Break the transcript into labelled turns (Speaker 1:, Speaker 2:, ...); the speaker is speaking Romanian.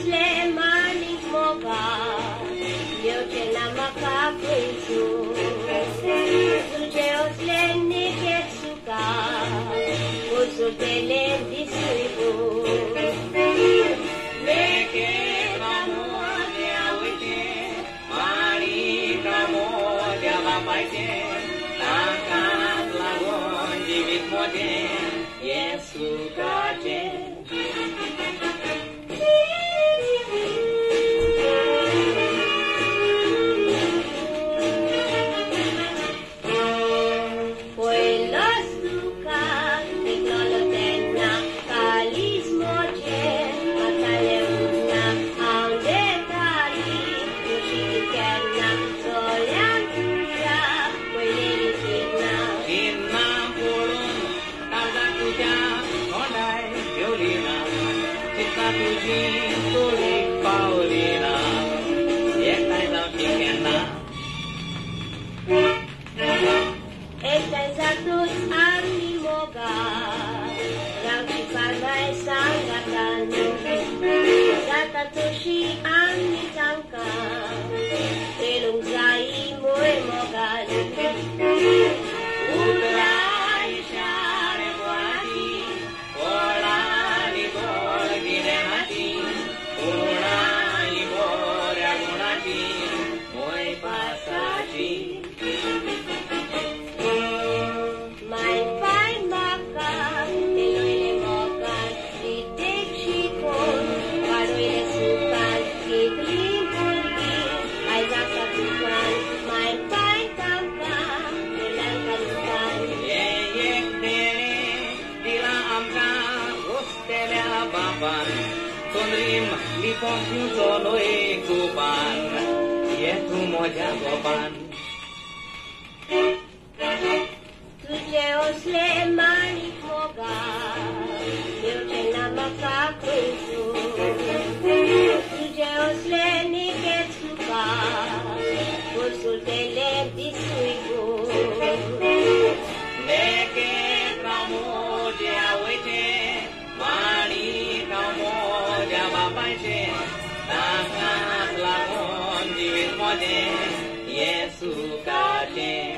Speaker 1: osle manik moga, eu ce n-am acaprinsu. Dulce osle niketsuka, usutele disuibu.
Speaker 2: Leke pramodia uite, mari pramodia bapaite, angkat lagon jivit mode, Yesu kaje.
Speaker 1: Toshi ani tangka, telung zai moe mogan.
Speaker 2: Udai share boati, ola di bol ginati, ola di bol agunati, moe pasaji.
Speaker 1: My fine maka, eloile mogan, di tekshikon, padoile sukan, kiklim pulgi, ay zakatukan, my fine tangka, ulan kalukan.
Speaker 2: Yeyek dere, dila amka, ustele ababan, tonrim lipong yutono ekuban, yetu moja goban.
Speaker 1: Tuje osle manik moga, eu ce n-am acaprinsu. Tuje osle niketsuka, consultele disuibu.
Speaker 2: Leke pramodia uite, mari pramodia bapaite, angkat lagon jivit mode, Yesu kaje.